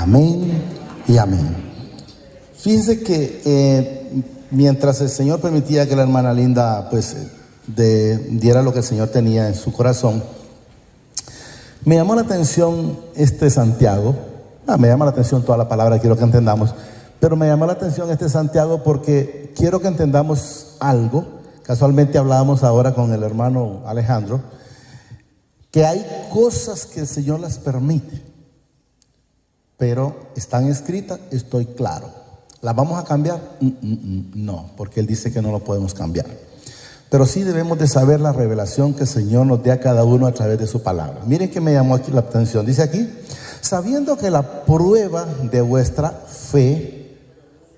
Amén y amén. Fíjense que mientras el Señor permitía que la hermana Linda pues diera lo que el Señor tenía en su corazón, me llamó la atención Santiago. Me llama la atención toda la palabra, quiero que entendamos, pero me llamó la atención Santiago porque quiero que entendamos algo. Casualmente hablábamos ahora con el hermano Alejandro, que hay cosas que el Señor las permite, pero están escritas, estoy claro. ¿Las vamos a cambiar? No, porque Él dice que no lo podemos cambiar. Pero sí debemos de saber la revelación que el Señor nos dé a cada uno a través de su palabra. Miren que me llamó aquí la atención. Dice aquí, sabiendo que la prueba de vuestra fe,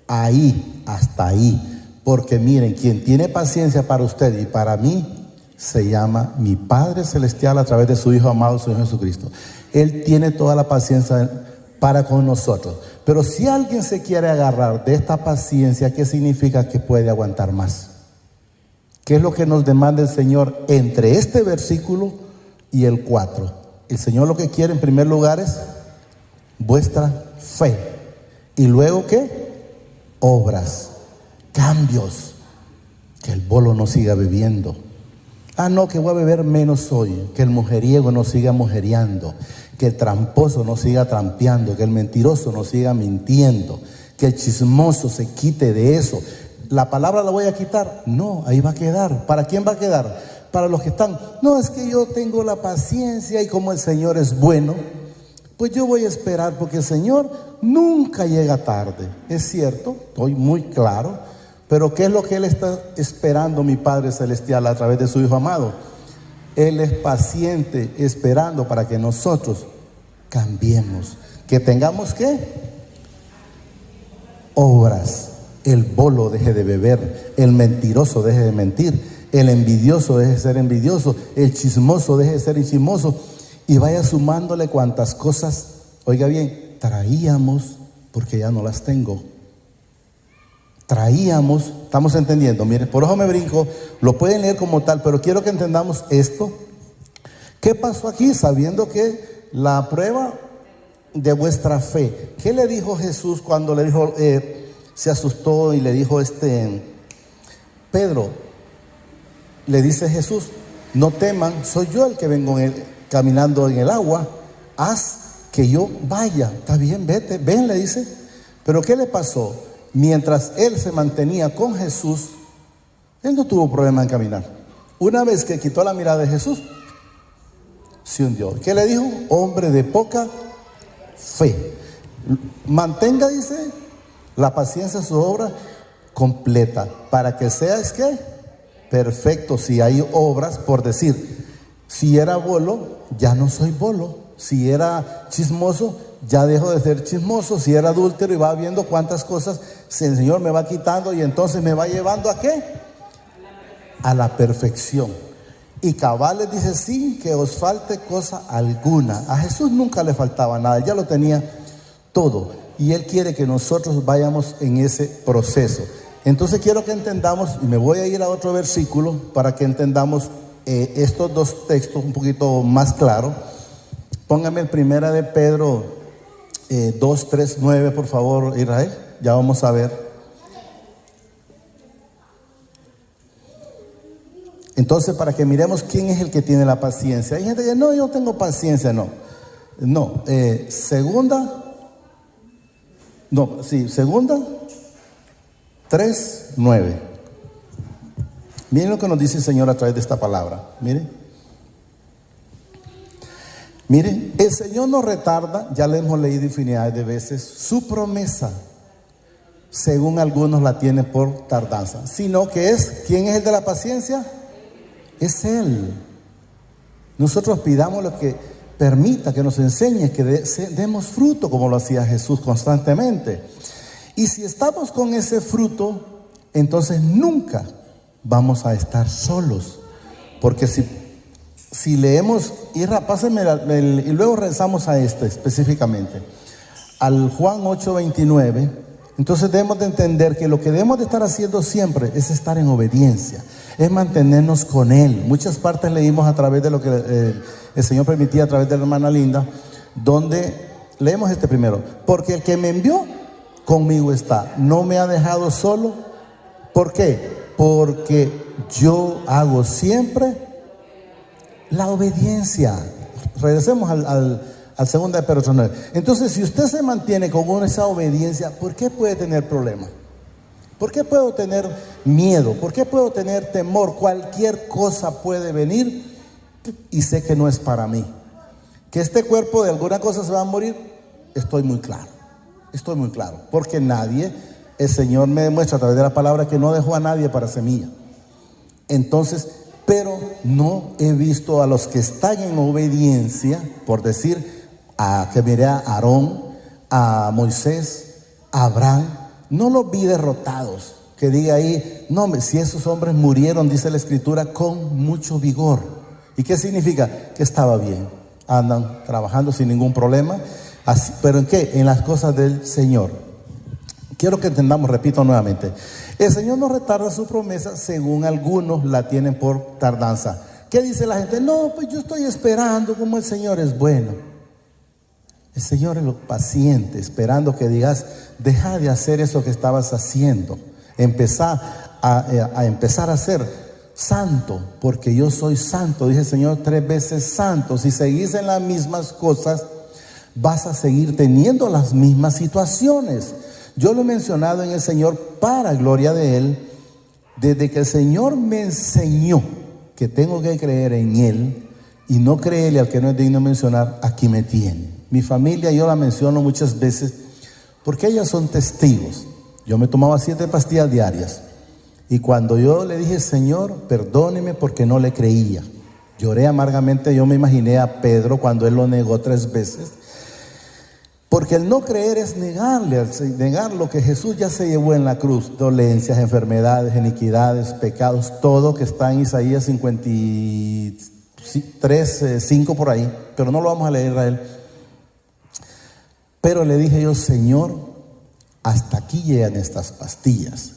hasta ahí. Porque miren, quien tiene paciencia para usted y para mí, se llama mi Padre Celestial a través de su Hijo amado, su Hijo Jesucristo. Él tiene toda la paciencia para con nosotros. Pero si alguien se quiere agarrar de esta paciencia, ¿qué significa? Que puede aguantar más. ¿Qué es lo que nos demanda el Señor entre este versículo y el 4? El Señor lo que quiere en primer lugar es vuestra fe. Y luego ¿qué? Obras, cambios. Que el bolo no siga bebiendo. No, que voy a beber menos hoy. Que el mujeriego no siga mujeriando. Que el tramposo no siga trampeando. Que el mentiroso no siga mintiendo. Que el chismoso se quite de eso. ¿La palabra la voy a quitar? No, ahí va a quedar. ¿Para quién va a quedar? Para los que están. No, es que yo tengo la paciencia y como el Señor es bueno, pues yo voy a esperar porque el Señor nunca llega tarde. Es cierto, estoy muy claro. Pero ¿qué es lo que Él está esperando, mi Padre Celestial, a través de su Hijo amado? Él es paciente esperando para que nosotros cambiemos. Que tengamos ¿qué? Obras. El bolo deje de beber, el mentiroso deje de mentir, el envidioso deje de ser envidioso, el chismoso deje de ser chismoso, y vaya sumándole cuantas cosas, oiga bien, traíamos, porque ya no las tengo. Traíamos, estamos entendiendo, miren, por eso me brinco, lo pueden leer como tal, pero quiero que entendamos esto. ¿Qué pasó aquí? Sabiendo que la prueba de vuestra fe, ¿qué le dijo Jesús cuando le dijo, se asustó y le dijo Pedro, le dice Jesús, no teman, soy yo el que vengo caminando en el agua, haz que yo vaya. Está bien, vete, ven, le dice. Pero ¿qué le pasó? Mientras él se mantenía con Jesús, él no tuvo problema en caminar. Una vez que quitó la mirada de Jesús, se hundió. ¿Qué le dijo? Hombre de poca fe. Mantenga, dice, la paciencia, su obra completa, para que seas ¿qué? Perfecto. Si hay obras, por decir, si era bolo, ya no soy bolo. Si era chismoso, ya dejo de ser chismoso. Si era adúltero, y va viendo cuántas cosas el Señor me va quitando, y entonces me va llevando ¿a qué? A la perfección. Y cabales dice, sin que os falte cosa alguna. A Jesús nunca le faltaba nada, ya lo tenía todo. Y Él quiere que nosotros vayamos en ese proceso. Entonces quiero que entendamos, y me voy a ir a otro versículo para que entendamos estos dos textos un poquito más claro. Póngame el primera de Pedro 2, 3, 9, por favor, Israel. Ya vamos a ver. Entonces, para que miremos quién es el que tiene la paciencia. Hay gente que no, yo tengo paciencia, no. No, segunda 3, 9. Miren lo que nos dice el Señor a través de esta palabra. Miren, el Señor no retarda, ya le hemos leído infinidad de veces, su promesa, según algunos la tienen por tardanza, sino que es, ¿quién es el de la paciencia? Es Él. Nosotros pidamos lo que permita, que nos enseñe, que demos fruto como lo hacía Jesús constantemente. Y si estamos con ese fruto, entonces nunca vamos a estar solos. Porque si leemos, y pásenme y luego regresamos a específicamente, al Juan 8:29, entonces debemos de entender que lo que debemos de estar haciendo siempre es estar en obediencia, es mantenernos con Él. Muchas partes leímos a través de lo que el Señor permitía a través de la hermana Linda, donde leemos este primero. Porque el que me envió conmigo está, no me ha dejado solo. ¿Por qué? Porque yo hago siempre la obediencia. Regresemos al 2 de Pedro 9. Entonces, si usted se mantiene con esa obediencia, ¿por qué puede tener problemas? ¿Por qué puedo tener miedo? ¿Por qué puedo tener temor? Cualquier cosa puede venir y sé que no es para mí. Que este cuerpo de alguna cosa se va a morir, estoy muy claro. Porque el Señor me demuestra a través de la palabra que no dejó a nadie para semilla. Entonces, pero no he visto a los que están en obediencia, por decir, que miré a Aarón, a Moisés, a Abraham, no los vi derrotados. Que diga ahí, no, si esos hombres murieron, dice la Escritura, con mucho vigor. ¿Y qué significa? Que estaba bien, andan trabajando sin ningún problema. Así, ¿pero en qué? En las cosas del Señor. Quiero que entendamos, repito nuevamente, el Señor no retarda su promesa, según algunos la tienen por tardanza. ¿Qué dice la gente? No, pues yo estoy esperando, como el Señor es bueno. El Señor es paciente, esperando que digas, deja de hacer eso que estabas haciendo, empezar a ser santo, porque yo soy santo, dice el Señor 3 veces santo. Si seguís en las mismas cosas, vas a seguir teniendo las mismas situaciones. Yo lo he mencionado en el Señor para gloria de Él. Desde que el Señor me enseñó que tengo que creer en Él y no creerle al que no es digno de mencionar, aquí me tiene. Mi familia, yo la menciono muchas veces porque ellas son testigos. Yo me tomaba 7 pastillas diarias y cuando yo le dije, Señor, perdóneme porque no le creía, lloré amargamente. Yo me imaginé a Pedro cuando él lo negó 3 veces. Porque el no creer es negar lo que Jesús ya se llevó en la cruz. Dolencias, enfermedades, iniquidades, pecados, todo que está en Isaías 53, 5 por ahí. Pero no lo vamos a leer a él. Pero le dije yo, Señor, hasta aquí llegan estas pastillas.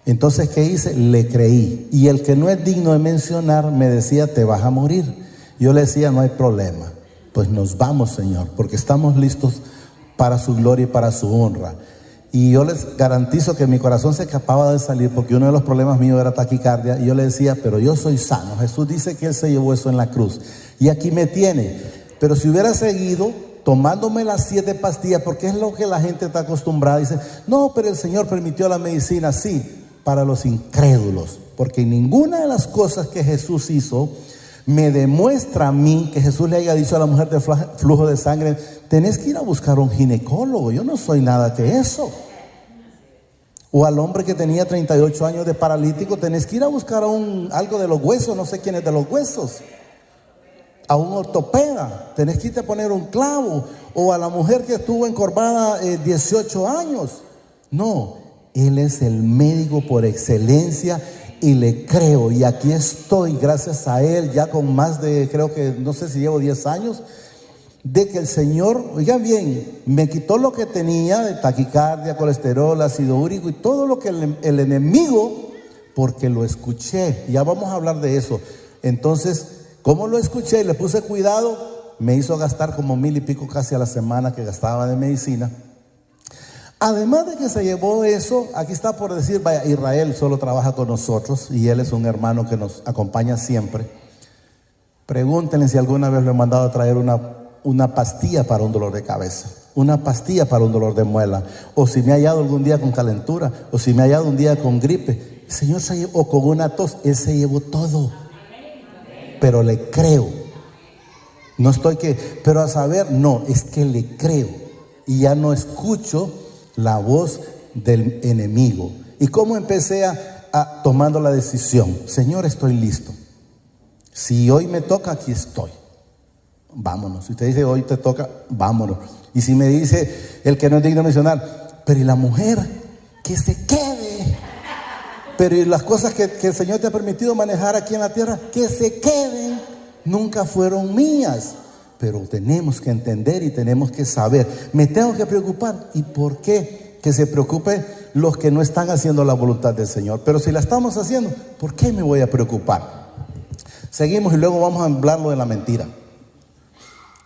Entonces, ¿qué hice? Le creí. Y el que no es digno de mencionar me decía, te vas a morir. Yo le decía, no hay problema. Pues nos vamos, Señor, porque estamos listos para su gloria y para su honra. Y yo les garantizo que mi corazón se acababa de salir, porque uno de los problemas míos era taquicardia, y yo le decía, pero yo soy sano. Jesús dice que Él se llevó eso en la cruz, y aquí me tiene. Pero si hubiera seguido tomándome las 7 pastillas, porque es lo que la gente está acostumbrada, dice, no, pero el Señor permitió la medicina. Sí, para los incrédulos, porque ninguna de las cosas que Jesús hizo me demuestra a mí que Jesús le haya dicho a la mujer de flujo de sangre, tenés que ir a buscar un ginecólogo, yo no soy nada que eso. O al hombre que tenía 38 años de paralítico, tenés que ir a buscar algo de los huesos, no sé quién es de los huesos. A un ortopeda, tenés que irte a poner un clavo. O a la mujer que estuvo encorvada 18 años. No, Él es el médico por excelencia. Y le creo, y aquí estoy gracias a Él, ya con más de, creo que, no sé si llevo 10 años, de que el Señor, oigan bien, me quitó lo que tenía de taquicardia, colesterol, ácido úrico y todo lo que el enemigo, porque lo escuché. Ya vamos a hablar de eso. Entonces, como lo escuché y le puse cuidado, me hizo gastar como 1,000 y pico casi a la semana que gastaba de medicina. Además de que se llevó eso, aquí está por decir, vaya, Israel solo trabaja con nosotros y él es un hermano que nos acompaña siempre. Pregúntenle si alguna vez lo he mandado a traer una pastilla para un dolor de cabeza, una pastilla para un dolor de muela, o si me ha hallado algún día con calentura, o si me ha hallado un día con gripe. El Señor se llevó, o con una tos, Él se llevó todo. Pero le creo. No estoy pero a saber, no, es que le creo. Y ya no escucho la voz del enemigo. ¿Y cómo empecé tomando la decisión? Señor, estoy listo. Si hoy me toca, aquí estoy. Vámonos. Si usted dice hoy te toca, vámonos. Y si me dice el que no es digno de mencionar, pero ¿y la mujer? Que se quede. Pero ¿y las cosas que el Señor te ha permitido manejar aquí en la tierra? Que se queden. Nunca fueron mías. Pero tenemos que entender y tenemos que saber. Me tengo que preocupar. ¿Y por qué? Que se preocupe los que no están haciendo la voluntad del Señor. Pero si la estamos haciendo, ¿por qué me voy a preocupar? Seguimos y luego vamos a hablar lo de la mentira.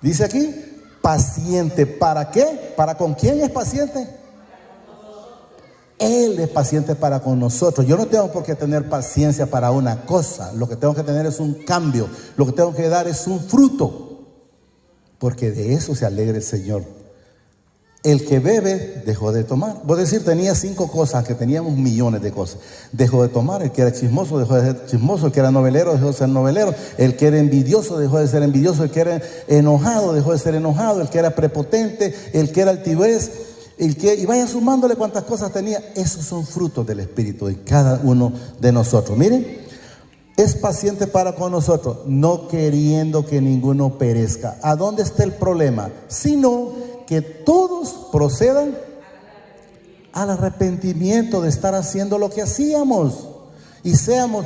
Dice aquí, paciente. ¿Para qué? ¿Para con quién es paciente? Él es paciente para con nosotros. Yo no tengo por qué tener paciencia para una cosa. Lo que tengo que tener es un cambio. Lo que tengo que dar es un fruto. Porque de eso se alegra el Señor. El que bebe dejó de tomar. Vos decir, tenía 5 cosas, que teníamos millones de cosas. Dejó de tomar. El que era chismoso dejó de ser chismoso. El que era novelero dejó de ser novelero. El que era envidioso dejó de ser envidioso. El que era enojado dejó de ser enojado. El que era prepotente, el que era altivez, y vaya sumándole cuántas cosas tenía. Esos son frutos del Espíritu en cada uno de nosotros. Miren, es paciente para con nosotros, no queriendo que ninguno perezca. ¿A dónde está el problema? Sino que todos procedan al arrepentimiento de estar haciendo lo que hacíamos y seamos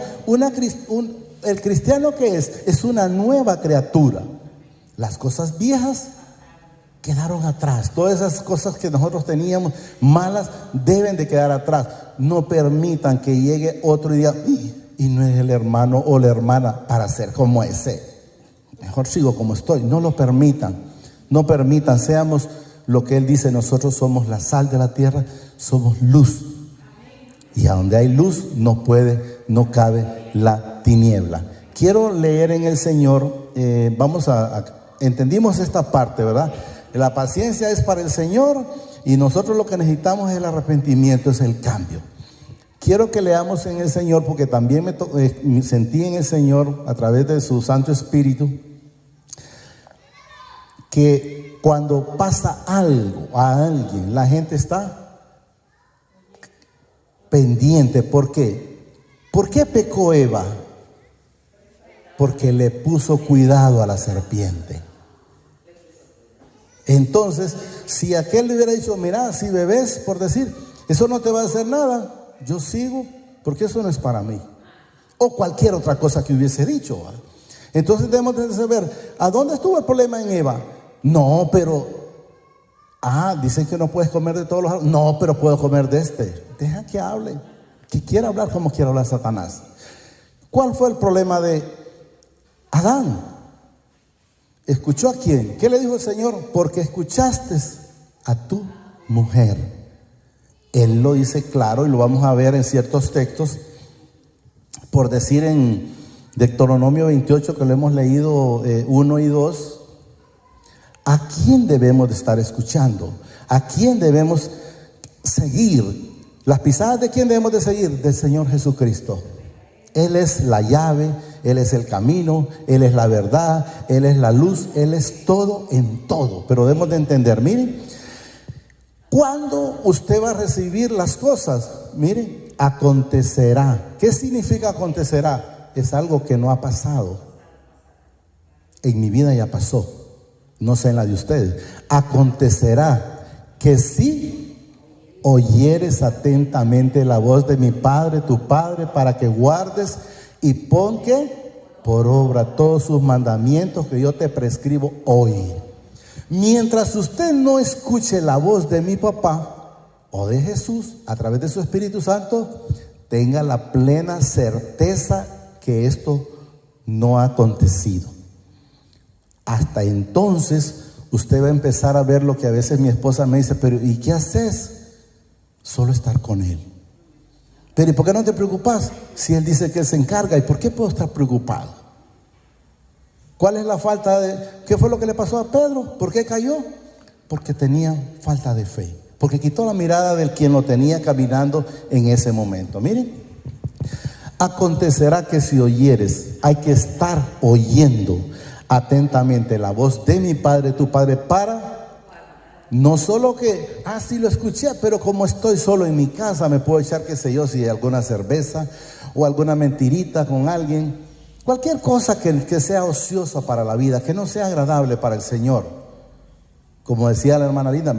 el cristiano que es una nueva criatura. Las cosas viejas quedaron atrás. Todas esas cosas que nosotros teníamos malas deben de quedar atrás. No permitan que llegue otro y diga, y no es el hermano o la hermana para ser como ese. Mejor sigo como estoy. No lo permitan. No permitan, seamos lo que Él dice. Nosotros somos la sal de la tierra, somos luz. Y a donde hay luz no cabe la tiniebla. Quiero leer en el Señor, entendimos esta parte, ¿verdad? La paciencia es para el Señor y nosotros lo que necesitamos es el arrepentimiento, es el cambio. Quiero que leamos en el Señor porque también me sentí en el Señor a través de su Santo Espíritu que cuando pasa algo a alguien, la gente está pendiente. ¿Por qué? ¿Por qué pecó Eva? Porque le puso cuidado a la serpiente. Entonces, si aquel le hubiera dicho, mira, si bebés, por decir, eso no te va a hacer nada, yo sigo, porque eso no es para mí. O cualquier otra cosa que hubiese dicho. Entonces debemos de saber, ¿a dónde estuvo el problema en Eva? No, pero, dicen que no puedes comer de todos los árboles. No, pero puedo comer de este. Deja que hable, que quiera hablar como quiera hablar Satanás. ¿Cuál fue el problema de Adán? ¿Escuchó a quién? ¿Qué le dijo el Señor? Porque escuchaste a tu mujer. Él lo dice claro y lo vamos a ver en ciertos textos. Por decir en Deuteronomio 28, que lo hemos leído 1 y 2. ¿A quién debemos de estar escuchando? ¿A quién debemos seguir? ¿Las pisadas de quién debemos de seguir? Del Señor Jesucristo. Él es la llave, Él es el camino, Él es la verdad, Él es la luz, Él es todo en todo. Pero debemos de entender, miren, ¿cuándo usted va a recibir las cosas? Miren, acontecerá. ¿Qué significa acontecerá? Es algo que no ha pasado. En mi vida ya pasó. No sé en la de ustedes. Acontecerá que si oyeres atentamente la voz de mi Padre, tu Padre, para que guardes y pon por obra todos sus mandamientos que yo te prescribo hoy. Mientras usted no escuche la voz de mi papá o de Jesús a través de su Espíritu Santo, tenga la plena certeza que esto no ha acontecido. Hasta entonces usted va a empezar a ver lo que a veces mi esposa me dice, pero ¿y qué haces? Solo estar con Él. Pero ¿y por qué no te preocupas? Si Él dice que Él se encarga, ¿y por qué puedo estar preocupado? ¿Cuál es la falta de? ¿Qué fue lo que le pasó a Pedro? ¿Por qué cayó? Porque tenía falta de fe. Porque quitó la mirada del quien lo tenía caminando en ese momento. Miren, acontecerá que si oyeres, hay que estar oyendo atentamente la voz de mi Padre, tu Padre, para no solo que, sí lo escuché, pero como estoy solo en mi casa, me puedo echar, qué sé yo, si alguna cerveza o alguna mentirita con alguien, cualquier cosa que sea ociosa para la vida, que no sea agradable para el Señor. Como decía la hermana Linda,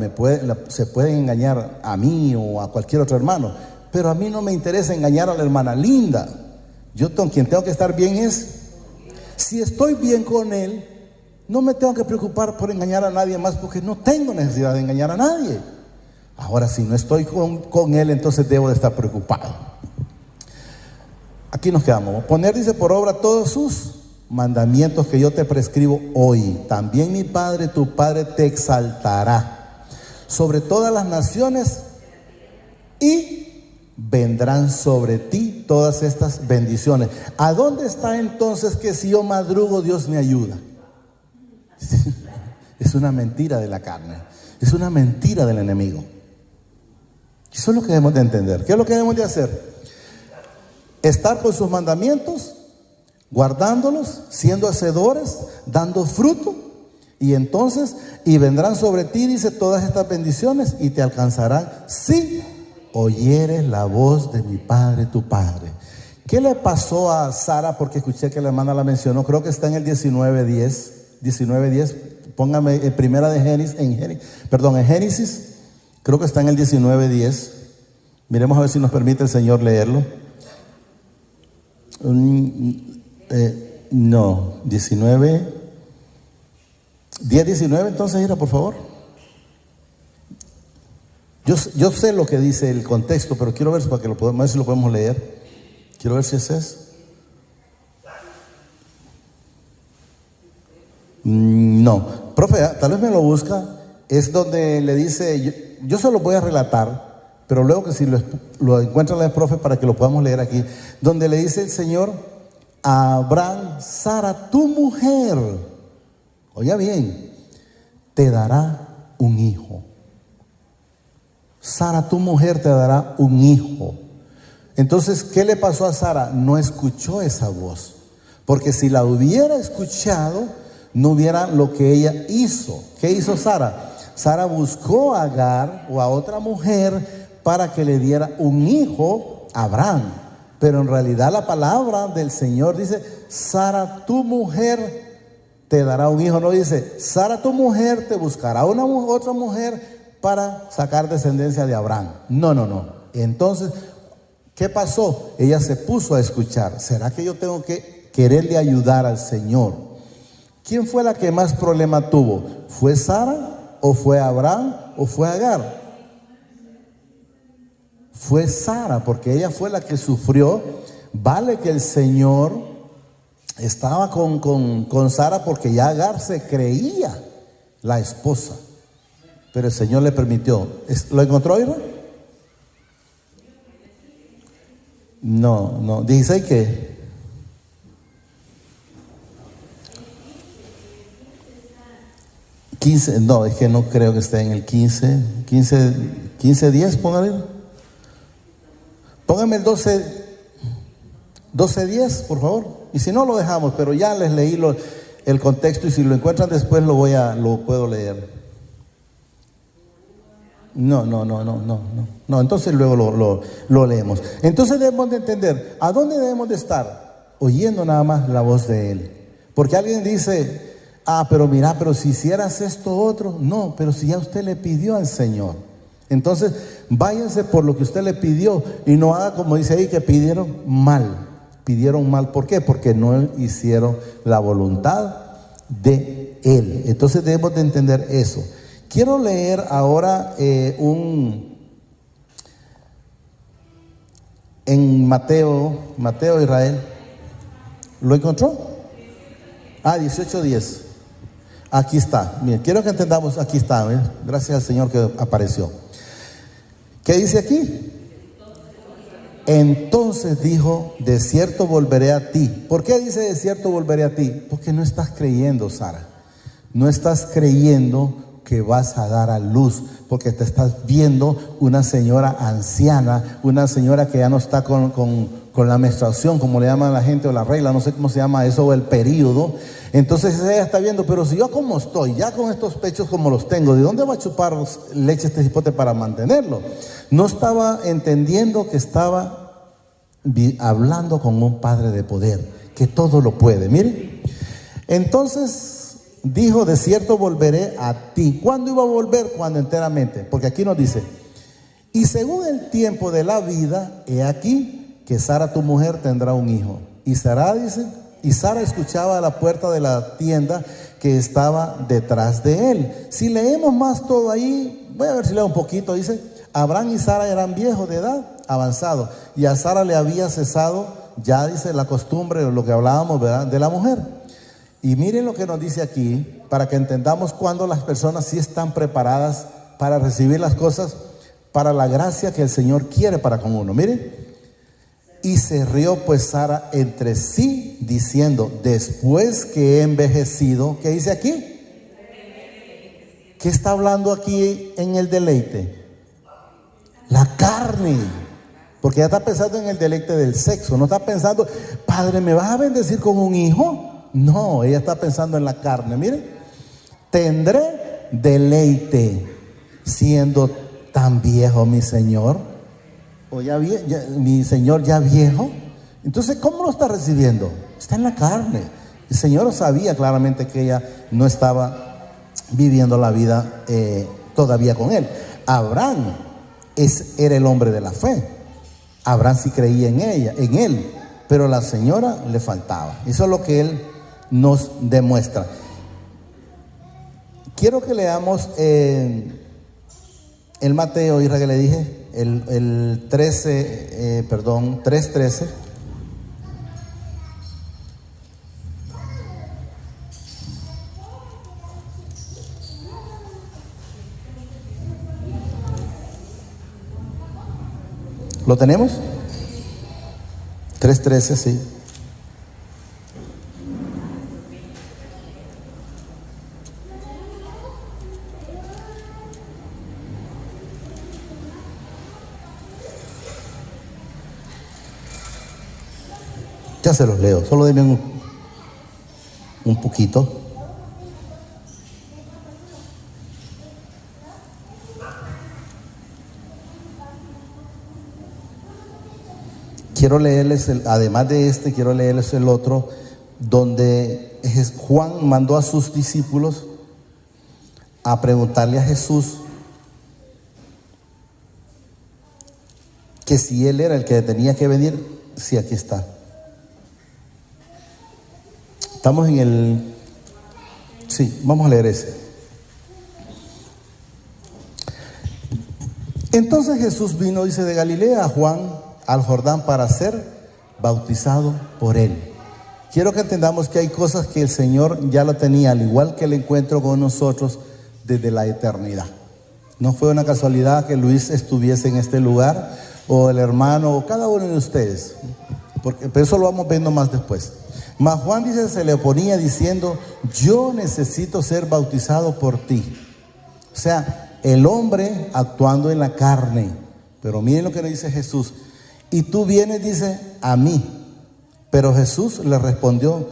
se pueden engañar a mí o a cualquier otro hermano, pero a mí no me interesa engañar a la hermana Linda. Yo con quien tengo que estar bien es, si estoy bien con Él, no me tengo que preocupar por engañar a nadie más, porque no tengo necesidad de engañar a nadie. Ahora, si no estoy con Él, entonces debo de estar preocupado. Aquí nos quedamos. Poner, dice, por obra todos sus mandamientos que yo te prescribo hoy, también mi Padre, tu Padre, te exaltará sobre todas las naciones y vendrán sobre ti todas estas bendiciones. ¿A dónde está entonces que si yo madrugo Dios me ayuda? Es una mentira de la carne, es una mentira del enemigo. Eso es lo que debemos de entender. ¿Qué es lo que debemos de hacer? Estar con sus mandamientos, guardándolos, siendo hacedores, dando fruto, y entonces, y vendrán sobre ti, dice, todas estas bendiciones, y te alcanzarán si oyeres la voz de mi Padre, tu Padre. ¿Qué le pasó a Sara? Porque escuché que la hermana la mencionó, creo que está en el 19:10, póngame en primera de Génesis, en Génesis, creo que está en el 19:10, miremos a ver si nos permite el Señor leerlo. No, 10:19, entonces Ira, por favor. Yo sé lo que dice el contexto, pero quiero ver para que a ver si lo podemos leer. Quiero ver si es eso. No, profe, tal vez me lo busca. Es donde le dice, yo se lo voy a relatar, pero luego que si lo encuentra el profe para que lo podamos leer aquí, donde le dice el Señor a Abraham: Sara, tu mujer, oiga bien, te dará un hijo. Sara, tu mujer, te dará un hijo. Entonces, ¿qué le pasó a Sara? No escuchó esa voz, porque si la hubiera escuchado, no hubiera lo que ella hizo. ¿Qué hizo Sara? Sara buscó a Agar o a otra mujer para que le diera un hijo a Abraham. Pero en realidad la palabra del Señor dice: Sara, tu mujer, te dará un hijo. No dice: Sara, tu mujer, te buscará otra mujer para sacar descendencia de Abraham. No. Entonces, ¿qué pasó? Ella se puso a escuchar. ¿Será que yo tengo que quererle ayudar al Señor? ¿Quién fue la que más problema tuvo? ¿Fue Sara o fue Abraham o fue Agar? Fue Sara, porque ella fue la que sufrió. Vale que el Señor estaba con Sara, porque ya Agar se creía la esposa, pero el Señor le permitió. ¿Lo encontró, Ira? No, 16 ¿qué? $15, no, es que no creo que esté en el 15:10, póngame el 12:10, por favor, y si no lo dejamos, pero ya les leí el contexto, y si lo encuentran después lo puedo leer. No, entonces luego lo leemos. Entonces debemos de entender, ¿a dónde debemos de estar? Oyendo nada más la voz de Él. Porque alguien dice: pero mira, pero si hicieras esto otro. No, pero si ya usted le pidió al Señor, entonces váyanse por lo que usted le pidió, y no haga como dice ahí, que pidieron mal. ¿Por qué? Porque no hicieron la voluntad de Él. Entonces debemos de entender eso. Quiero leer ahora en Mateo Israel. ¿Lo encontró? 18:10. Aquí está. Miren, quiero que entendamos. Aquí está. Gracias al Señor que apareció. ¿Qué dice aquí? Entonces dijo: de cierto volveré a ti. ¿Por qué dice de cierto volveré a ti? Porque no estás creyendo, Sara. No estás creyendo que vas a dar a luz, porque te estás viendo una señora anciana, una señora que ya no está con la menstruación, como le llaman a la gente, o la regla, no sé cómo se llama eso, o el periodo. Entonces ella está viendo: pero si yo como estoy, ya con estos pechos como los tengo, ¿de dónde va a chupar leche este cipote para mantenerlo? No estaba entendiendo que estaba hablando con un Padre de poder, que todo lo puede. Miren, entonces dijo: de cierto volveré a ti. ¿Cuándo iba a volver? Cuando enteramente. Porque aquí nos dice: y según el tiempo de la vida, he aquí que Sara tu mujer tendrá un hijo. Y Sara escuchaba a la puerta de la tienda que estaba detrás de él. Si leemos más todo ahí, voy a ver si leo un poquito. Dice: Abraham y Sara eran viejos de edad avanzado, y a Sara le había cesado ya, dice, la costumbre, lo que hablábamos, ¿verdad?, de la mujer. Y miren lo que nos dice aquí, para que entendamos cuándo las personas sí están preparadas para recibir las cosas, para la gracia que el Señor quiere para con uno. Miren, y se rió pues Sara entre sí, diciendo, después que he envejecido, ¿qué dice aquí? ¿Qué está hablando aquí en el deleite? La carne. Porque ella está pensando en el deleite del sexo. No está pensando, Padre, ¿me vas a bendecir con un hijo? No, ella está pensando en la carne. Miren, tendré deleite siendo tan viejo mi Señor. O mi Señor ya viejo. Entonces, ¿cómo lo está recibiendo? Está en la carne. El Señor sabía claramente que ella no estaba viviendo la vida todavía con él. Abraham era el hombre de la fe. Abraham sí creía en él, pero la señora le faltaba. Eso es lo que él nos demuestra. Quiero que leamos el Mateo, Isra, que le dije, el 3:13. ¿Lo tenemos? 3:13, sí. Ya se los leo, solo denme un poquito. Quiero leerles, además de quiero leerles el otro, donde Juan mandó a sus discípulos a preguntarle a Jesús que si él era el que tenía que venir. Sí, aquí está. Estamos en el... Sí, vamos a leer ese. Entonces Jesús vino, dice, de Galilea a Juan al Jordán para ser bautizado por él. Quiero que entendamos que hay cosas que el Señor ya lo tenía, al igual que el encuentro con nosotros desde la eternidad. No fue una casualidad que Luis estuviese en este lugar, o el hermano, o cada uno de ustedes, pero eso lo vamos viendo más después. Mas Juan, dice, se le oponía diciendo, yo necesito ser bautizado por ti. O sea, el hombre actuando en la carne. Pero miren lo que le dice Jesús. Y tú vienes, dice, a mí. Pero Jesús le respondió,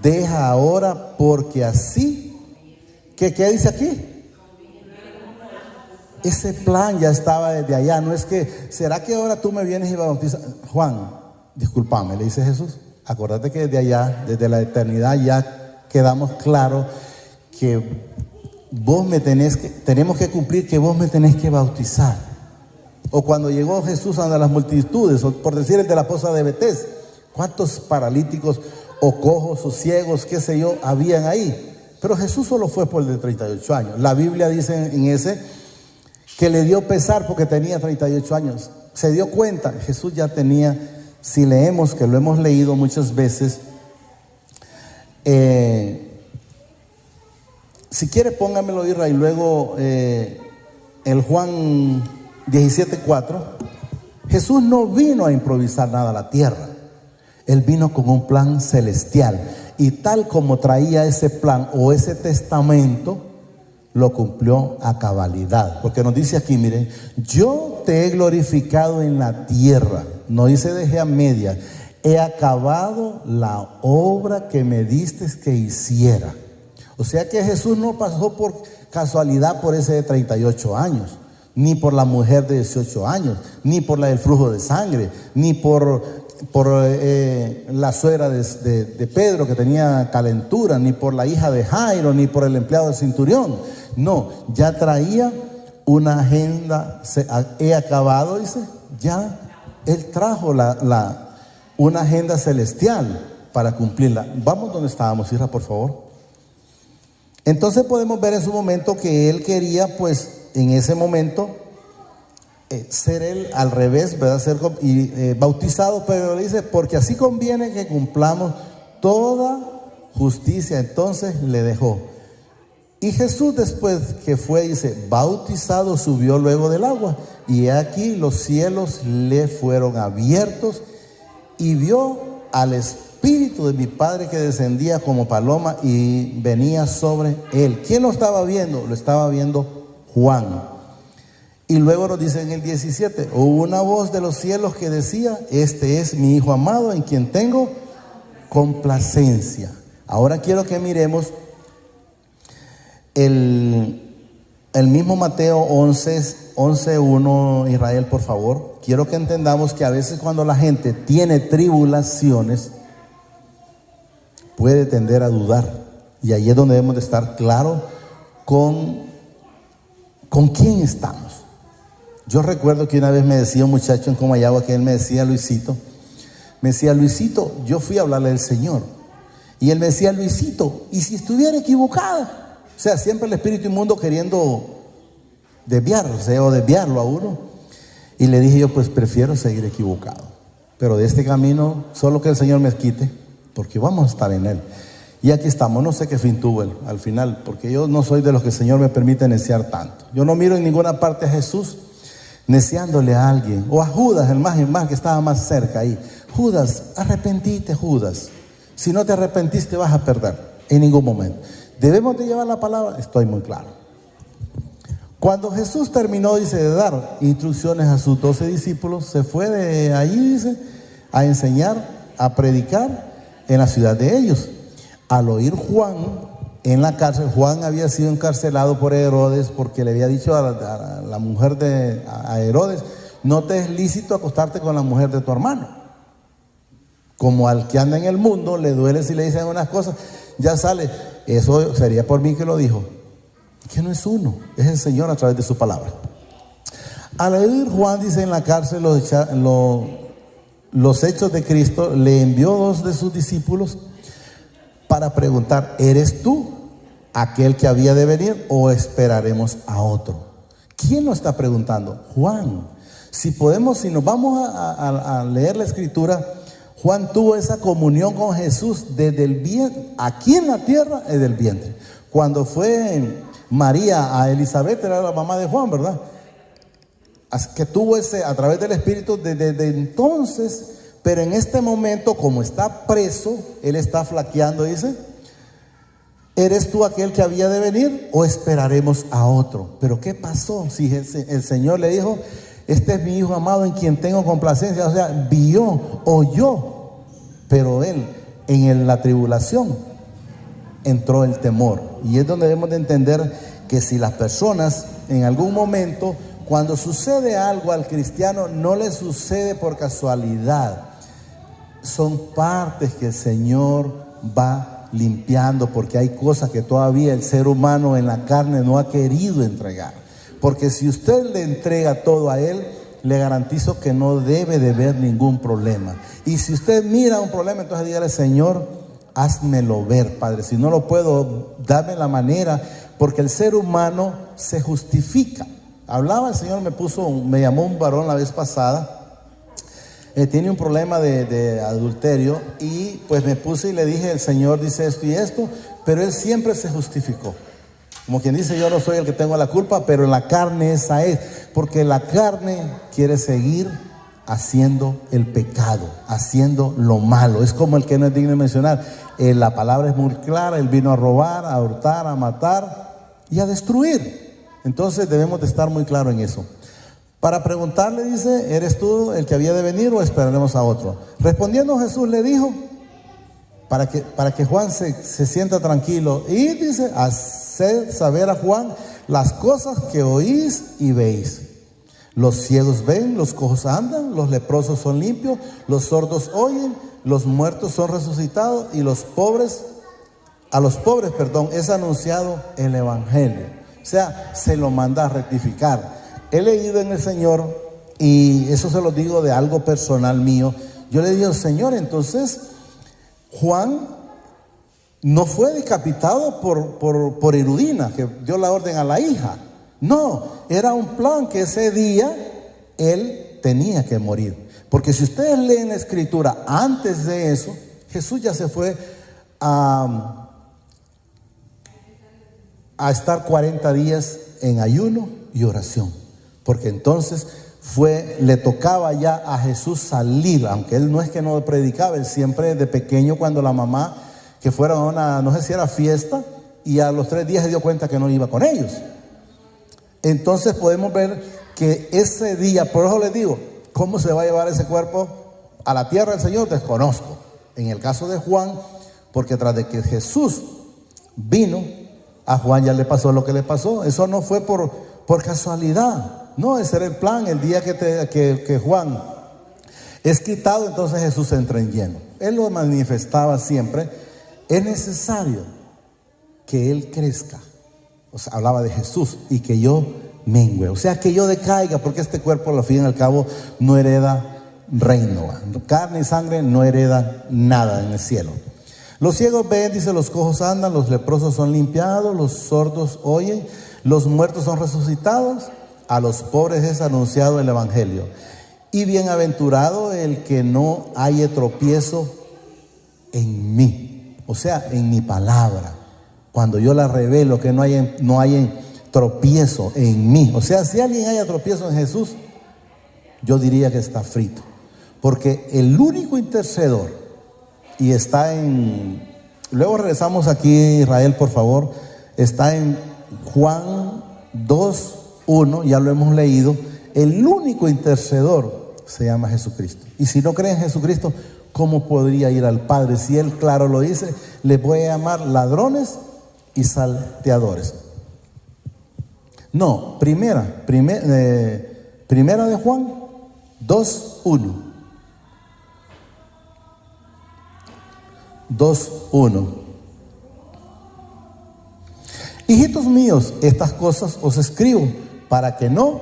deja ahora, porque así, ¿qué dice aquí? Ese plan ya estaba desde allá. No es que, ¿será que ahora tú me vienes y me bautizas? Juan, discúlpame, le dice Jesús. Acuérdate que desde allá, desde la eternidad, ya quedamos claros que tenemos que cumplir, que vos me tenés que bautizar. O cuando llegó Jesús a las multitudes, o por decir el de la poza de Betés, ¿cuántos paralíticos o cojos o ciegos, qué sé yo, habían ahí? Pero Jesús solo fue por el de 38 años. La Biblia dice en ese que le dio pesar porque tenía 38 años. Se dio cuenta, Jesús ya tenía, si leemos, que lo hemos leído muchas veces, si quiere póngamelo, Irra, y luego el Juan 17:4. Jesús no vino a improvisar nada a la tierra. Él vino con un plan celestial, y tal como traía ese plan o ese testamento, lo cumplió a cabalidad. Porque nos dice aquí, miren, yo te he glorificado en la tierra. No dice dejé a media. He acabado la obra que me diste que hiciera. O sea que Jesús no pasó por casualidad por ese de 38 años. Ni por la mujer de 18 años, ni por la del flujo de sangre, ni por la suegra de Pedro que tenía calentura, ni por la hija de Jairo, ni por el empleado del centurión. No, ya traía una agenda. He acabado, dice, ya él trajo una agenda celestial para cumplirla. Vamos donde estábamos, Isra, por favor. Entonces podemos ver en su momento que él quería, pues, en ese momento, ser él al revés, ¿verdad? Ser bautizado, pero le dice, porque así conviene que cumplamos toda justicia, entonces le dejó. Y Jesús, después que fue, dice, bautizado, subió luego del agua, y he aquí los cielos le fueron abiertos, y vio al Espíritu de mi Padre que descendía como paloma y venía sobre él. ¿Quién lo estaba viendo? Lo estaba viendo Juan. Y luego nos dice en el 17, hubo una voz de los cielos que decía, este es mi Hijo amado en quien tengo complacencia. Ahora quiero que miremos el mismo Mateo 11:1, Israel, por favor. Quiero que entendamos que a veces cuando la gente tiene tribulaciones, puede tender a dudar. Y ahí es donde debemos de estar claros con quién estamos. Yo recuerdo que una vez me decía un muchacho en Comayagua, que él me decía, Luisito, yo fui a hablarle del Señor. Y él me decía, Luisito, ¿y si estuviera equivocado? O sea, siempre el espíritu inmundo queriendo desviarlo a uno. Y le dije yo, pues prefiero seguir equivocado. Pero de este camino, solo que el Señor me quite, porque vamos a estar en él. Y aquí estamos, no sé qué fin tuvo él al final, porque yo no soy de los que el Señor me permite neciar tanto. Yo no miro en ninguna parte a Jesús neciándole a alguien, o a Judas, el más que estaba más cerca ahí. Judas, arrepentite, Judas. Si no te arrepentiste vas a perder en ningún momento. ¿Debemos de llevar la palabra? Estoy muy claro. Cuando Jesús terminó, dice, de dar instrucciones a sus 12 discípulos, se fue de ahí, dice, a enseñar, a predicar en la ciudad de ellos. Al oír Juan en la cárcel, Juan había sido encarcelado por Herodes, porque le había dicho a la mujer a Herodes, no te es lícito acostarte con la mujer de tu hermano. Como al que anda en el mundo le duele si le dicen unas cosas, ya sale, eso sería por mí que lo dijo. Que no es uno, es el Señor a través de su palabra. Al oír Juan, dice, en la cárcel los hechos de Cristo, le envió 2 de sus discípulos para preguntar, ¿eres tú aquel que había de venir o esperaremos a otro? ¿Quién lo está preguntando? Juan. Si nos vamos a leer la escritura, Juan tuvo esa comunión con Jesús desde el vientre, aquí en la tierra, desde el vientre. Cuando fue María a Elizabeth, era la mamá de Juan, ¿verdad? Que tuvo a través del Espíritu desde entonces. Pero en este momento, como está preso, él está flaqueando, dice, ¿eres tú aquel que había de venir o esperaremos a otro? Pero ¿qué pasó? Si el Señor le dijo, este es mi Hijo amado en quien tengo complacencia, o sea, oyó, pero él en la tribulación entró el temor. Y es donde debemos de entender que si las personas en algún momento, cuando sucede algo al cristiano, no le sucede por casualidad. Son partes que el Señor va limpiando, porque hay cosas que todavía el ser humano en la carne no ha querido entregar. Porque si usted le entrega todo a Él, le garantizo que no debe de haber ningún problema. Y si usted mira un problema, entonces dígale, Señor, házmelo ver, Padre. Si no lo puedo, dame la manera, porque el ser humano se justifica. Hablaba el Señor, me llamó un varón la vez pasada. Tiene un problema de adulterio, y pues me puse y le dije, el Señor dice esto y esto, pero él siempre se justificó. Como quien dice, yo no soy el que tengo la culpa, pero en la carne esa es, porque la carne quiere seguir haciendo el pecado, haciendo lo malo. Es como el que no es digno de mencionar. La palabra es muy clara, él vino a robar, a hurtar, a matar y a destruir. Entonces debemos de estar muy claros en eso. Para preguntarle, dice, ¿eres tú el que había de venir o esperaremos a otro? Respondiendo Jesús le dijo, para que Juan se sienta tranquilo, y dice, haced saber a Juan las cosas que oís y veis. Los ciegos ven, los cojos andan, los leprosos son limpios, los sordos oyen, los muertos son resucitados, y a los pobres, es anunciado el evangelio. O sea, se lo manda a rectificar. He leído en el Señor, y eso se lo digo de algo personal mío. Yo le digo, Señor, entonces Juan no fue decapitado por Herudina, que dio la orden a la hija. No, era un plan que ese día él tenía que morir. Porque si ustedes leen la escritura, antes de eso, Jesús ya se fue a estar 40 días en ayuno y oración, porque entonces le tocaba ya a Jesús salir, aunque él no es que no predicaba, él siempre de pequeño, cuando la mamá, que fuera a una, no sé si era fiesta, y a los 3 días se dio cuenta que no iba con ellos. Entonces podemos ver que ese día, por eso les digo, ¿cómo se va a llevar ese cuerpo a la tierra del Señor? Desconozco. En el caso de Juan, porque tras de que Jesús vino, a Juan ya le pasó lo que le pasó. Eso no fue por casualidad, no, ese era el plan. El día que Juan es quitado, entonces Jesús entra en lleno. Él lo manifestaba siempre. Es necesario que Él crezca, o sea, hablaba de Jesús, y que yo mengüe, o sea, que yo decaiga, porque este cuerpo al fin y al cabo no hereda reino, carne y sangre no hereda nada en el cielo. Los ciegos ven, dice, los cojos andan, los leprosos son limpiados, los sordos oyen, los muertos son resucitados, a los pobres es anunciado el evangelio. Y bienaventurado el que no haya tropiezo en mí, o sea, en mi palabra. Cuando yo la revelo, que no hay tropiezo en mí. O sea, si alguien haya tropiezo en Jesús, yo diría que está frito. Porque el único intercedor, y está luego regresamos aquí, Israel, por favor, está en Juan 2:1, ya lo hemos leído. El único intercedor se llama Jesucristo. Y si no creen en Jesucristo, ¿cómo podría ir al Padre? Si Él, claro, lo dice, les voy a llamar ladrones y salteadores. No, primera de Juan 2:1. 2:1. Hijitos míos, estas cosas os escribo para que no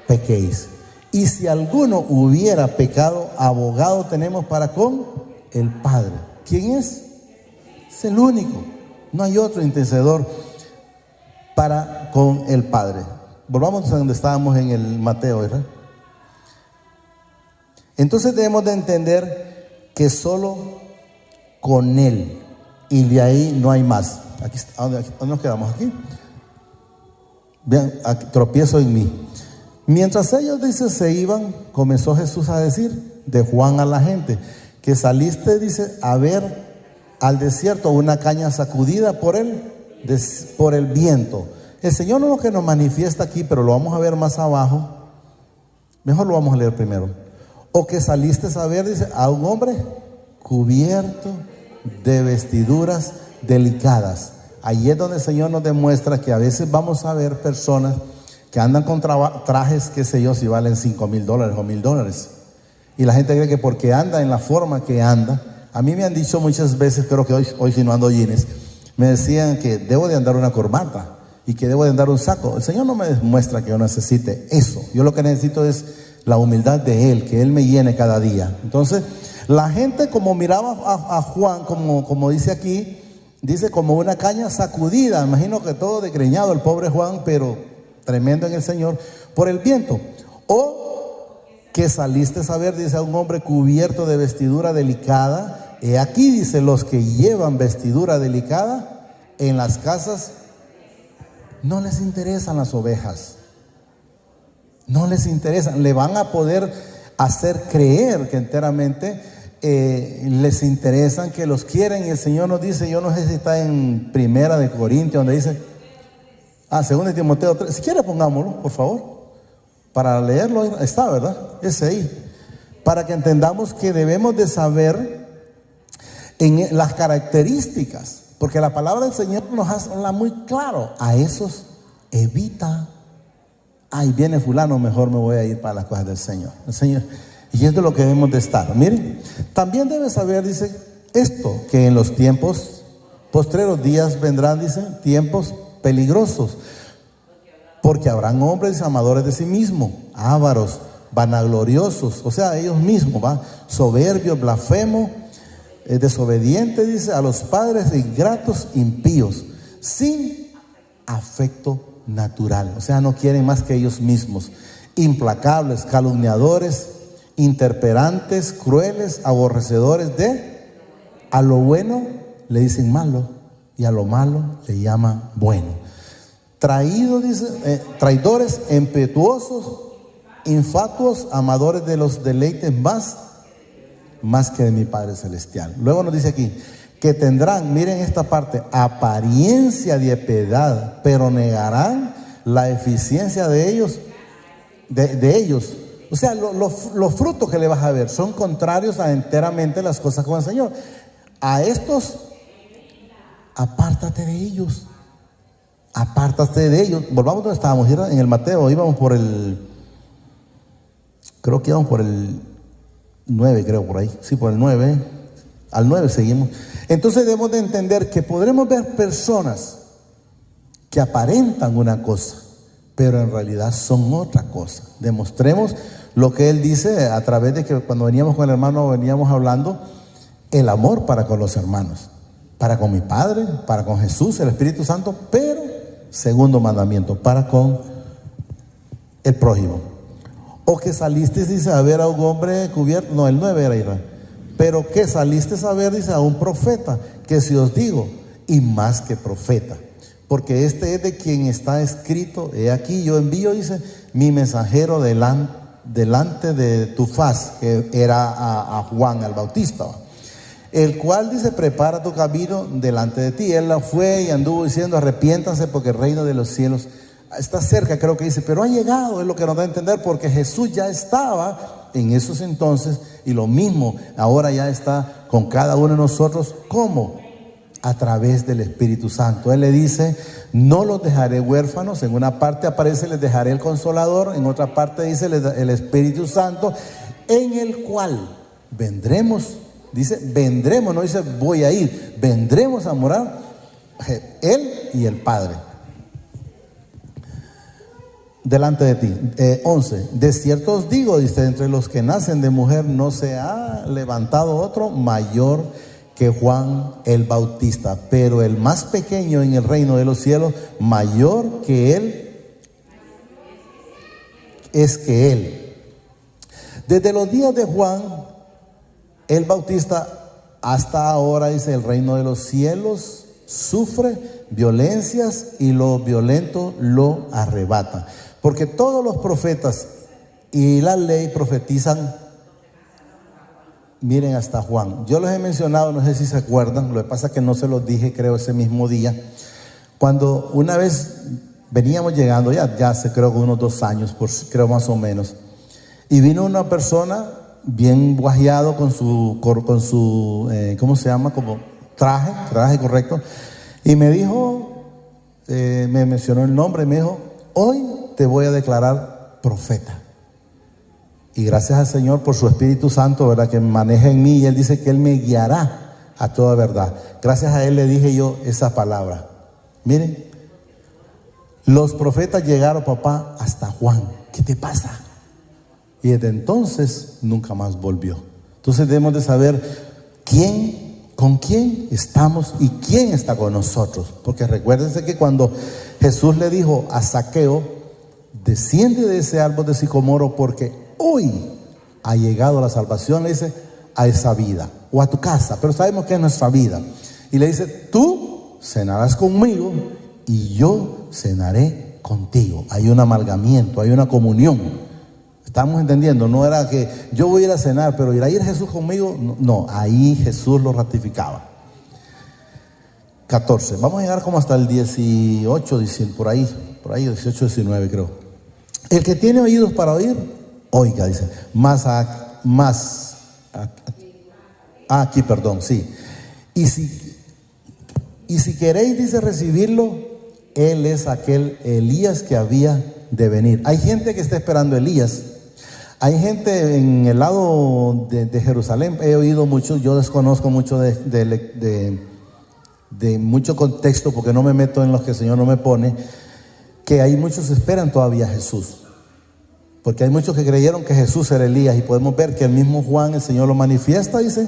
pequéis. Y si alguno hubiera pecado, abogado tenemos para con el Padre. ¿Quién es? Es el único. No hay otro intercedor para con el Padre. Volvamos a donde estábamos en el Mateo, ¿verdad? Entonces debemos de entender que solo con Él, y de ahí no hay más. Aquí, ¿dónde nos quedamos? Aquí. Vean, aquí, tropiezo en mí. Mientras ellos, dice, se iban, comenzó Jesús a decir de Juan a la gente, que saliste, dice, a ver al desierto una caña sacudida por el viento. El Señor no es lo que nos manifiesta aquí, pero lo vamos a ver más abajo. Mejor lo vamos a leer primero. O que saliste a ver, dice, a un hombre cubierto de vestiduras delicadas. Ahí es donde el Señor nos demuestra que a veces vamos a ver personas que andan con trajes, qué sé yo, si valen $5,000 o $1,000. Y la gente cree que porque anda en la forma que anda. A mí me han dicho muchas veces, creo que hoy si no ando jeans, me decían que debo de andar una corbata y que debo de andar un saco. El Señor no me demuestra que yo necesite eso. Yo lo que necesito es la humildad de Él, que Él me llene cada día. Entonces, la gente como miraba a Juan, como dice aquí, dice como una caña sacudida. Imagino que todo desgreñado el pobre Juan, pero tremendo en el Señor, por el viento. O que saliste a ver, dice, a un hombre cubierto de vestidura delicada. He aquí, dice, los que llevan vestidura delicada en las casas no les interesan las ovejas, no les interesan. Le van a poder hacer creer que enteramente les interesan, que los quieren. Y el Señor nos dice, yo no sé si está en 1 Corintios, donde dice, 2 Timoteo 3, si quiere pongámoslo, por favor, para leerlo. Está, ¿verdad? Ese ahí, para que entendamos que debemos de saber en las características, porque la palabra del Señor nos habla muy claro. A esos evita. Ay, viene fulano, mejor me voy a ir para las cosas del Señor. El Señor, y es de lo que debemos de estar. Miren, también debe saber, dice, esto, que en los tiempos postreros días vendrán, dice, tiempos peligrosos, porque habrán hombres amadores de sí mismos, ávaros, vanagloriosos, o sea, ellos mismos, soberbios, blasfemos, desobedientes, dice, a los padres, ingratos, impíos, sin afecto natural, o sea, no quieren más que ellos mismos, implacables, calumniadores, interperantes, crueles, aborrecedores de a lo bueno, le dicen malo, y a lo malo le llama bueno. Traidores, impetuosos, infatuos, amadores de los deleites más que de mi Padre Celestial. Luego nos dice aquí, que tendrán, miren esta parte, apariencia de piedad, pero negarán la eficiencia de ellos, de ellos. O sea, los frutos que le vas a ver son contrarios a enteramente las cosas con el Señor. A estos, apártate de ellos. Apártate de ellos. Volvamos donde estábamos, ¿era? En el Mateo, íbamos por creo que íbamos por el 9, creo, por ahí. Sí, por el 9. Al 9 seguimos. Entonces debemos de entender que podremos ver personas que aparentan una cosa, pero en realidad son otra cosa. Demostremos lo que él dice a través de que cuando veníamos con el hermano, veníamos hablando el amor para con los hermanos, para con mi Padre, para con Jesús, el Espíritu Santo, pero segundo mandamiento, para con el prójimo. O que saliste, dice, a ver a un hombre cubierto, no, el 9 era Israel, pero que saliste a ver, dice, a un profeta, que si os digo, y más que profeta, porque este es de quien está escrito, he aquí yo envío, dice, mi mensajero delante de tu faz, que era a Juan el Bautista, el cual dice, prepara tu camino delante de ti. Él fue y anduvo diciendo, arrepiéntanse porque el reino de los cielos está cerca, creo que dice, pero ha llegado, es lo que nos da a entender, porque Jesús ya estaba en esos entonces, y lo mismo ahora ya está con cada uno de nosotros. ¿Cómo? A través del Espíritu Santo. Él le dice, no los dejaré huérfanos. En una parte aparece, les dejaré el Consolador. En otra parte dice, el Espíritu Santo, en el cual vendremos. Dice, vendremos, no dice voy a ir, vendremos a morar Él y el Padre delante de ti. 11, de cierto os digo, dice, entre los que nacen de mujer no se ha levantado otro mayor que Juan el Bautista, pero el más pequeño en el reino de los cielos, mayor que él es que él. Desde los días de Juan el Bautista hasta ahora, dice, el reino de los cielos sufre violencias y los violentos lo arrebatan. Porque todos los profetas y la ley profetizan, miren, hasta Juan. Yo les he mencionado, no sé si se acuerdan, lo que pasa es que no se los dije, creo, ese mismo día, cuando una vez veníamos llegando, ya hace creo que unos 2 años, creo más o menos, y vino una persona bien guajeado con su ¿cómo se llama? Como traje correcto, y me dijo, me mencionó el nombre, y me dijo, hoy te voy a declarar profeta. Y gracias al Señor por su Espíritu Santo, ¿verdad?, que maneja en mí, y Él dice que Él me guiará a toda verdad. Gracias a Él le dije yo esa palabra. Miren, los profetas llegaron, papá, hasta Juan. ¿Qué te pasa? Y desde entonces nunca más volvió. Entonces debemos de saber con quién estamos y quién está con nosotros. Porque recuérdense que cuando Jesús le dijo a Zaqueo, desciende de ese árbol de sicomoro porque hoy ha llegado la salvación, le dice, a esa vida o a tu casa, pero sabemos que es nuestra vida. Y le dice, tú cenarás conmigo y yo cenaré contigo. Hay un amalgamiento, hay una comunión. ¿Estamos entendiendo? No era que yo voy a ir a cenar, pero irá a ir Jesús conmigo. No, ahí Jesús lo ratificaba. 14, vamos a llegar como hasta el 18, por ahí 18, 19 creo. El que tiene oídos para oír, oiga, dice. Aquí, perdón, sí. Y si queréis, dice, recibirlo, él es aquel Elías que había de venir. Hay gente que está esperando a Elías. Hay gente en el lado de Jerusalén, he oído mucho, yo desconozco mucho de mucho contexto, porque no me meto en los que el Señor no me pone, que hay muchos que esperan todavía a Jesús, porque hay muchos que creyeron que Jesús era Elías, y podemos ver que el mismo Juan, el Señor lo manifiesta, dice,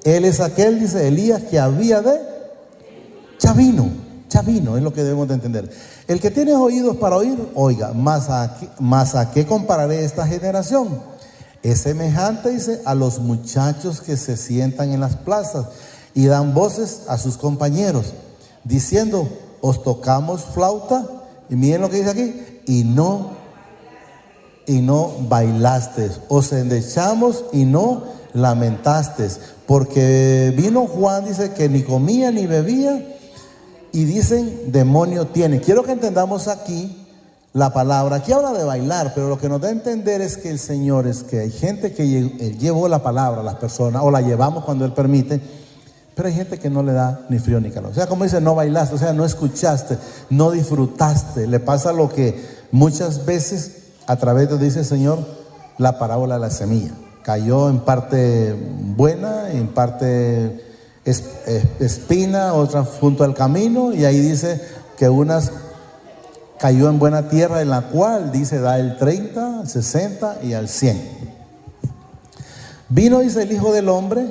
él es aquel, dice, Elías que había de, ya vino, es lo que debemos de entender. El que tiene oídos para oír, oiga. Mas a qué compararé esta generación. Es semejante, dice, a los muchachos que se sientan en las plazas y dan voces a sus compañeros, diciendo, os tocamos flauta, y miren lo que dice aquí, y no bailasteis, os endechamos y no lamentasteis, porque vino Juan, dice que ni comía ni bebía, y dicen, demonio tiene. Quiero que entendamos aquí la palabra. Aquí habla de bailar, pero lo que nos da a entender es que el Señor, es que hay gente que Él llevó la palabra a las personas, o la llevamos cuando Él permite, pero hay gente que no le da ni frío ni calor. O sea, como dice, no bailaste, o sea, no escuchaste, no disfrutaste. Le pasa lo que muchas veces a través de, dice el Señor, la parábola de la semilla. Cayó en parte buena, en parte espina, otras junto al camino, y ahí dice que unas cayó en buena tierra, en la cual dice da el 30, el 60 y al 100. Vino, dice, el Hijo del Hombre,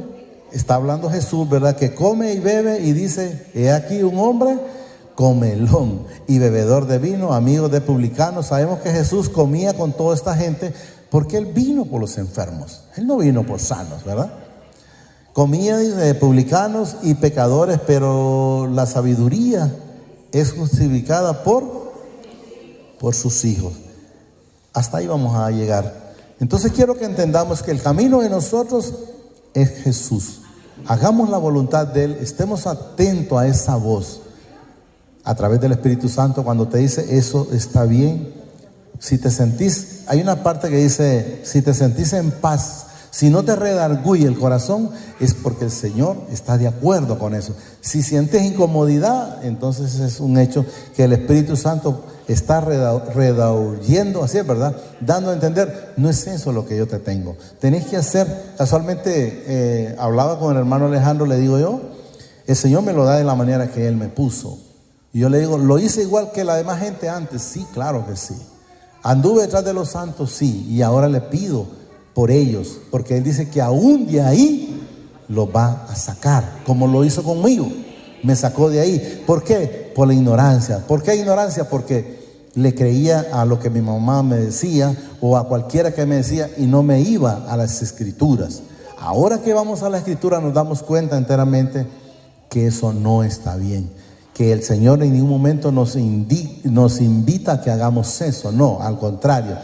está hablando Jesús, ¿verdad? Que come y bebe, y dice, he aquí un hombre comelón y bebedor de vino, amigo de publicanos. Sabemos que Jesús comía con toda esta gente porque Él vino por los enfermos, Él no vino por sanos, ¿verdad? Comía de publicanos y pecadores, pero la sabiduría es justificada por sus hijos. Hasta ahí vamos a llegar. Entonces quiero que entendamos que el camino de nosotros es Jesús. Hagamos la voluntad de Él, estemos atentos a esa voz a través del Espíritu Santo cuando te dice eso está bien. Si te sentís, hay una parte que dice, si te sentís en paz, si no te redarguye el corazón, es porque el Señor está de acuerdo con eso. Si sientes incomodidad, entonces es un hecho que el Espíritu Santo está redarguyendo, así es, ¿verdad? Dando a entender, no es eso lo que yo te tengo. Tenés que hacer, casualmente hablaba con el hermano Alejandro, le digo yo, el Señor me lo da de la manera que Él me puso. Y yo le digo, ¿lo hice igual que la demás gente antes? Sí, claro que sí. Anduve detrás de los santos, sí, y ahora le pido por ellos, porque Él dice que aún de ahí lo va a sacar, como lo hizo conmigo, me sacó de ahí. ¿Por qué? Por la ignorancia. ¿Por qué ignorancia? Porque le creía a lo que mi mamá me decía, o a cualquiera que me decía, y no me iba a las escrituras. Ahora que vamos a la escritura nos damos cuenta enteramente que eso no está bien, que el Señor en ningún momento nos invita a que hagamos eso, no, al contrario,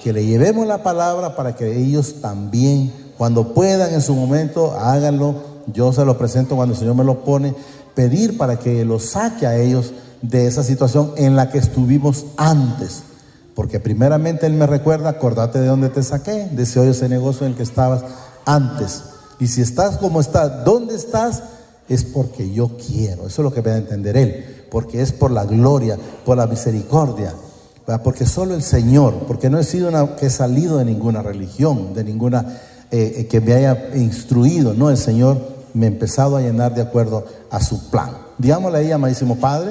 que le llevemos la palabra para que ellos también, cuando puedan en su momento, háganlo. Yo se lo presento cuando el Señor me lo pone, pedir para que los saque a ellos de esa situación en la que estuvimos antes, porque primeramente Él me recuerda, acordate de dónde te saqué, de ese hoyo, ese negocio en el que estabas antes, y si estás como estás, ¿dónde estás? Es porque yo quiero. Eso es lo que me da a entender Él, porque es por la gloria, por la misericordia, ¿verdad? Porque solo el Señor, porque no he salido de ninguna religión, de ninguna que me haya instruido, no, el Señor me ha empezado a llenar de acuerdo a su plan. Digámosle ahí, amadísimo Padre,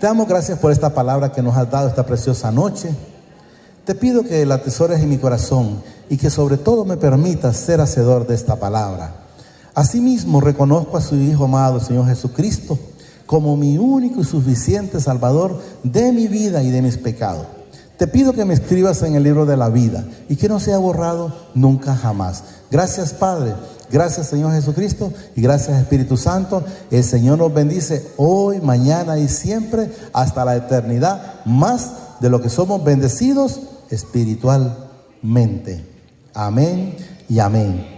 te damos gracias por esta palabra que nos has dado esta preciosa noche. Te pido que la atesores en mi corazón y que sobre todo me permitas ser hacedor de esta palabra. Asimismo reconozco a su Hijo amado, Señor Jesucristo, como mi único y suficiente Salvador de mi vida y de mis pecados. Te pido que me escribas en el libro de la vida y que no sea borrado nunca jamás. Gracias, Padre. Gracias, Señor Jesucristo, y gracias, Espíritu Santo. El Señor nos bendice hoy, mañana y siempre hasta la eternidad, más de lo que somos bendecidos espiritualmente. Amén y amén.